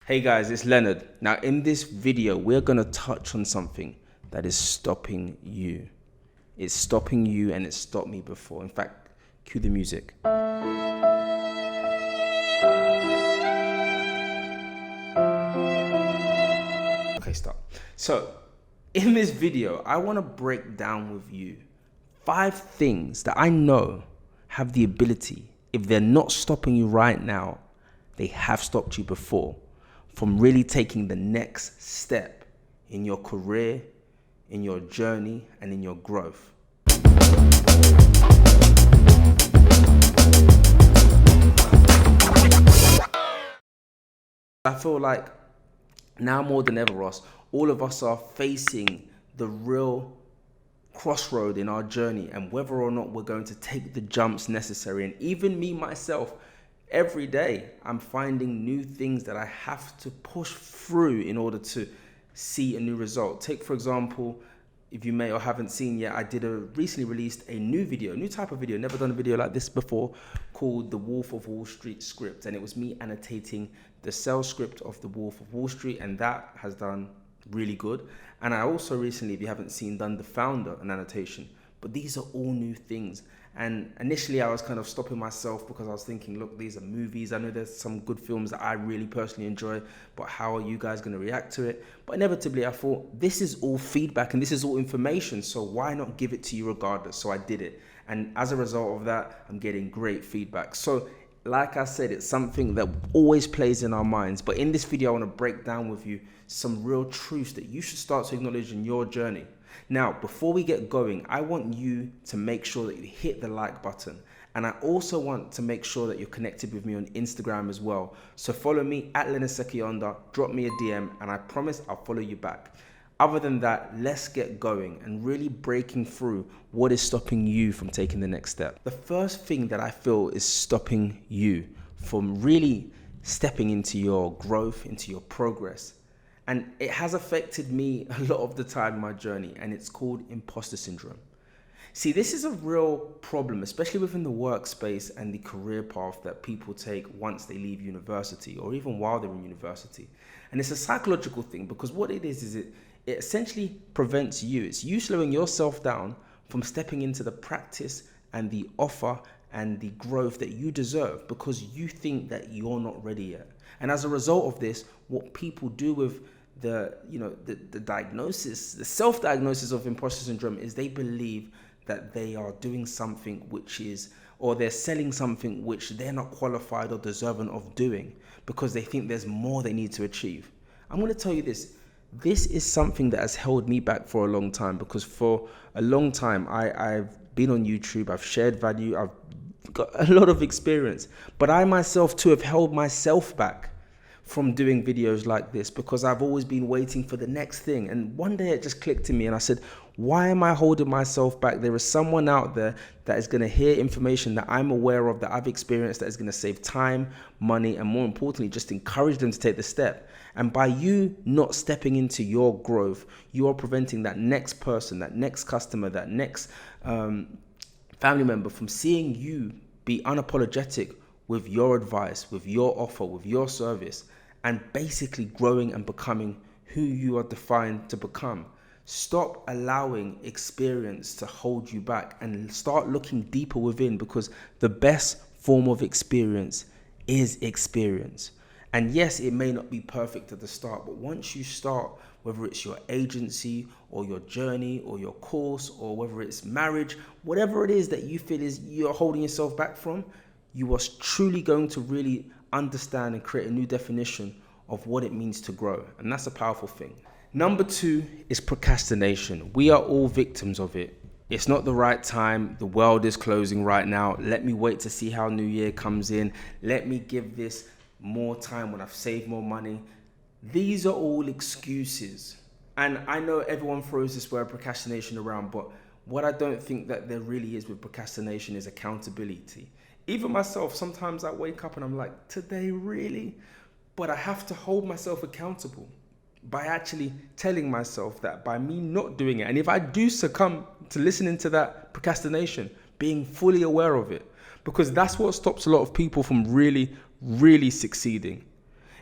Hey guys, it's Leonard. Now in this video, we're going to touch on something that is stopping you. It's stopping you and it stopped me before. In fact, cue the music. Okay, stop. So in this video, I want to break down with you 5 things that I know have the ability, if they're not stopping you right now, they have stopped you before, from really taking the next step in your career, in your journey, and in your growth. I feel like now more than ever, Ross, all of us are facing the real crossroad in our journey and whether or not we're going to take the jumps necessary. And even me, myself, every day, I'm finding new things that I have to push through in order to see a new result. Take, for example, if you may or haven't seen yet, I recently released a new type of video, never done a video like this before, called The Wolf of Wall Street script. And it was me annotating the sales script of The Wolf of Wall Street, and that has done really good. And I also recently, if you haven't seen, done The Founder, an annotation. But these are all new things. And initially I was kind of stopping myself because I was thinking, look, these are movies. I know there's some good films that I really personally enjoy, but how are you guys going to react to it? But inevitably I thought, this is all feedback and this is all information, so why not give it to you regardless? So I did it. And as a result of that, I'm getting great feedback. So like I said, it's something that always plays in our minds. But in this video, I want to break down with you some real truths that you should start to acknowledge in your journey. Now, before we get going, I want you to make sure that you hit the like button. And I also want to make sure that you're connected with me on Instagram as well. So follow me at Leonard Sekyonda, drop me a DM, and I promise I'll follow you back. Other than that, let's get going and really breaking through what is stopping you from taking the next step. The first thing that I feel is stopping you from really stepping into your growth, into your progress. And it has affected me a lot of the time in my journey, and it's called imposter syndrome. See, this is a real problem, especially within the workspace and the career path that people take once they leave university or even while they're in university. And it's a psychological thing, because what it is it essentially prevents you. It's you slowing yourself down from stepping into the practice and the offer and the growth that you deserve, because you think that you're not ready yet. And as a result of this, what people do with the diagnosis, the self-diagnosis of imposter syndrome, is they believe that they are doing something or they're selling something which they're not qualified or deserving of doing, because they think there's more they need to achieve. I'm going to tell you this is something that has held me back for a long time, because for a long time I've been on YouTube, I've shared value, I've got a lot of experience, but I myself too have held myself back from doing videos like this, because I've always been waiting for the next thing. And one day it just clicked in me and I said, why am I holding myself back? There is someone out there that is going to hear information that I'm aware of, that I've experienced, that is going to save time, money, and more importantly, just encourage them to take the step. And by you not stepping into your growth, you are preventing that next person, that next customer, that next family member from seeing you be unapologetic with your advice, with your offer, with your service, and basically growing and becoming who you are defined to become. Stop allowing experience to hold you back and start looking deeper within, because the best form of experience is experience. And yes, it may not be perfect at the start, but once you start, whether it's your agency or your journey or your course, or whether it's marriage, whatever it is that you feel is you're holding yourself back from, you are truly going to really understand and create a new definition of what it means to grow. And that's a powerful thing. Number 2 is procrastination. We are all victims of it. It's not the right time. The world is closing right now. Let me wait to see how New Year comes in. Let me give this more time when I've saved more money. These are all excuses. And I know everyone throws this word procrastination around, but what I don't think that there really is with procrastination is accountability. Even myself, sometimes I wake up and I'm like, today really? But I have to hold myself accountable by actually telling myself that by me not doing it, and if I do succumb to listening to that procrastination, being fully aware of it, because that's what stops a lot of people from really succeeding.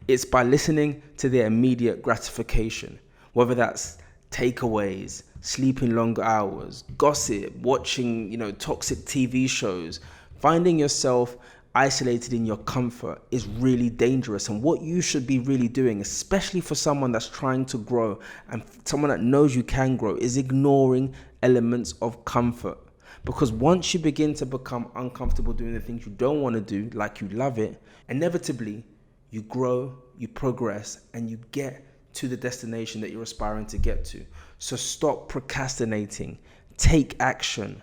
It's by listening to their immediate gratification, whether that's takeaways, sleeping longer hours, gossip, watching, toxic TV shows. Finding yourself isolated in your comfort is really dangerous. And what you should be really doing, especially for someone that's trying to grow and someone that knows you can grow, is ignoring elements of comfort. Because once you begin to become uncomfortable doing the things you don't want to do, like you love it, inevitably you grow, you progress, and you get to the destination that you're aspiring to get to. So stop procrastinating. Take action.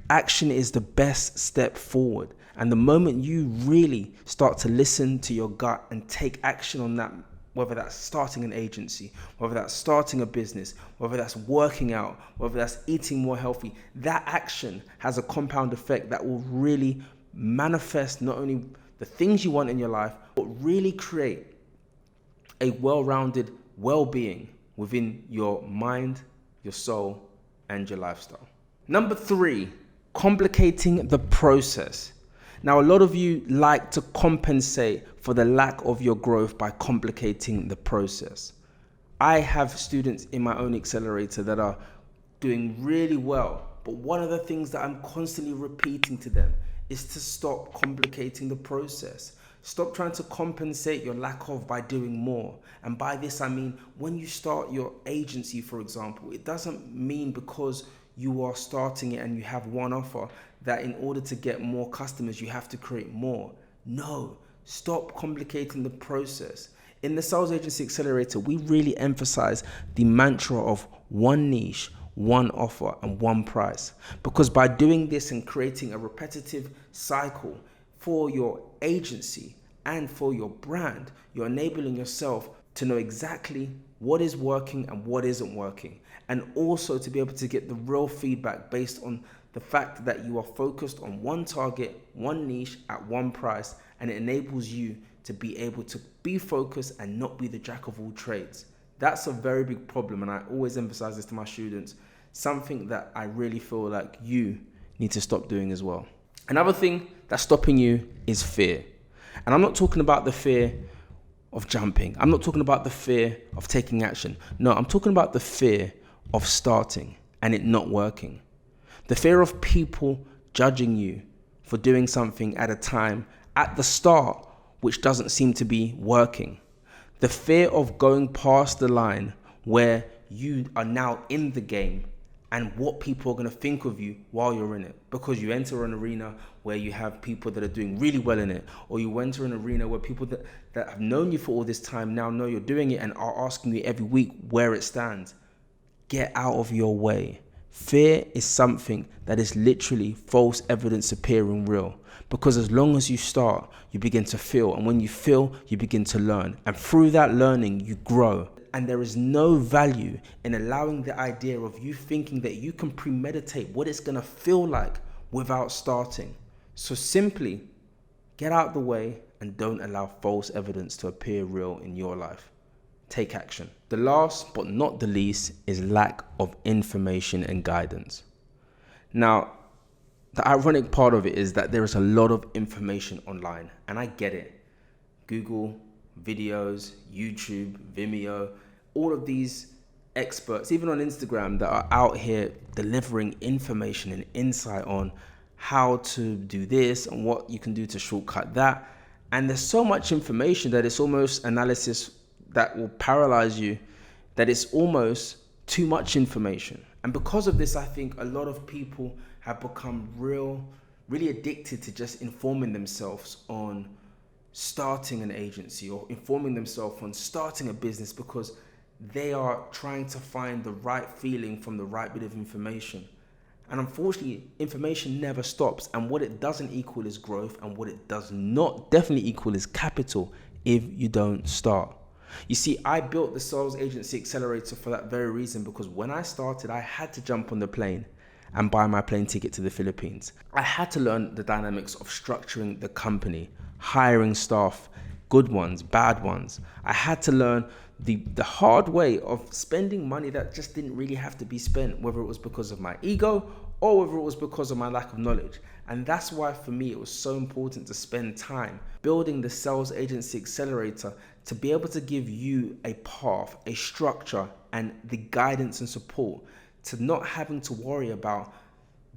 Action is the best step forward. And the moment you really start to listen to your gut and take action on that, whether that's starting an agency, whether that's starting a business, whether that's working out, whether that's eating more healthy, that action has a compound effect that will really manifest not only the things you want in your life, but really create a well-rounded well-being within your mind, your soul, and your lifestyle. Number 3, complicating the process. Now, a lot of you like to compensate for the lack of your growth by complicating the process. I have students in my own accelerator that are doing really well, but one of the things that I'm constantly repeating to them is to stop complicating the process. Stop trying to compensate your lack of by doing more. And by this, I mean, when you start your agency, for example, it doesn't mean because you are starting it and you have one offer that in order to get more customers, you have to create more. No, stop complicating the process. In the Sales Agency Accelerator, we really emphasize the mantra of one niche, one offer, and one price. Because by doing this and creating a repetitive cycle for your agency and for your brand, you're enabling yourself to know exactly what is working and what isn't working. And also to be able to get the real feedback based on the fact that you are focused on one target, one niche at one price, and it enables you to be able to be focused and not be the jack of all trades. That's a very big problem, and I always emphasize this to my students, something that I really feel like you need to stop doing as well. Another thing that's stopping you is fear. And I'm not talking about the fear of jumping. I'm not talking about the fear of taking action. No, I'm talking about the fear of starting and it not working. The fear of people judging you for doing something at a time at the start which doesn't seem to be working. The fear of going past the line where you are now in the game and what people are going to think of you while you're in it, because you enter an arena where you have people that are doing really well in it, or you enter an arena where people that have known you for all this time now know you're doing it and are asking you every week where it stands. Get out of your way. Fear is something that is literally false evidence appearing real, because as long as you start, you begin to feel, and when you feel, you begin to learn, and through that learning, you grow. And there is no value in allowing the idea of you thinking that you can premeditate what it's going to feel like without starting. So simply get out of the way and don't allow false evidence to appear real in your life. Take action. The last but not the least is lack of information and guidance. Now, the ironic part of it is that there is a lot of information online, and I get it. Google, videos, YouTube, Vimeo, all of these experts, even on Instagram, that are out here delivering information and insight on how to do this and what you can do to shortcut that. And there's so much information that it's almost analysis that will paralyze you, that it's almost too much information. And because of this, I think a lot of people have become really addicted to just informing themselves on starting an agency or informing themselves on starting a business, because they are trying to find the right feeling from the right bit of information. And unfortunately, information never stops. And what it doesn't equal is growth, and what it does not definitely equal is capital if you don't start. You see, I built the Sales Agency Accelerator for that very reason, because when I started, I had to jump on the plane and buy my plane ticket to the Philippines. I had to learn the dynamics of structuring the company, hiring staff, good ones, bad ones. I had to learn the hard way of spending money that just didn't really have to be spent, whether it was because of my ego or whether it was because of my lack of knowledge. And that's why for me it was so important to spend time building the Sales Agency Accelerator to be able to give you a path, a structure, and the guidance and support to not having to worry about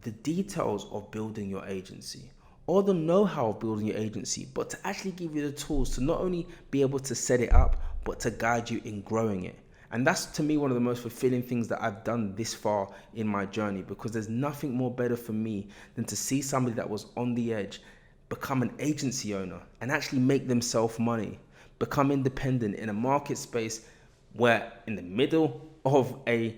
the details of building your agency or the know-how of building your agency, but to actually give you the tools to not only be able to set it up, but to guide you in growing it. And that's, to me, one of the most fulfilling things that I've done this far in my journey, because there's nothing more better for me than to see somebody that was on the edge become an agency owner and actually make themselves money, become independent in a market space where in the middle of a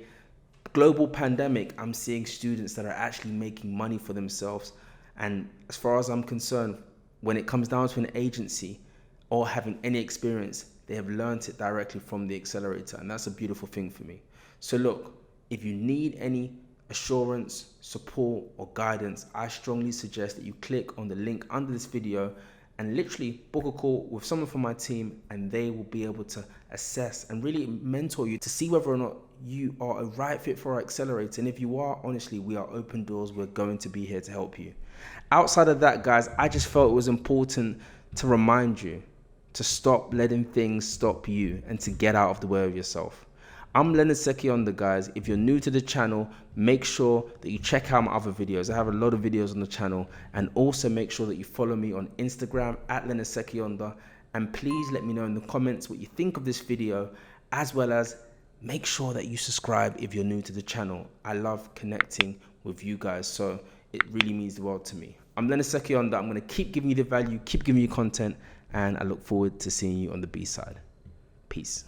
global pandemic, I'm seeing students that are actually making money for themselves. And as far as I'm concerned, when it comes down to an agency or having any experience, they have learned it directly from the accelerator. And that's a beautiful thing for me. So look, if you need any assurance, support, or guidance, I strongly suggest that you click on the link under this video and literally book a call with someone from my team, and they will be able to assess and really mentor you to see whether or not you are a right fit for our accelerator. And if you are, honestly, we are open doors. We're going to be here to help you. Outside of that, guys, I just felt it was important to remind you to stop letting things stop you and to get out of the way of yourself. I'm Leonard Sekyonda, guys. If you're new to the channel, make sure that you check out my other videos. I have a lot of videos on the channel, and also make sure that you follow me on Instagram at Leonard Sekyonda. And please let me know in the comments what you think of this video, as well as make sure that you subscribe if you're new to the channel. I love connecting with you guys, so it really means the world to me. I'm Leonard Sekyonda. I'm going to keep giving you the value, keep giving you content, and I look forward to seeing you on the B side. Peace.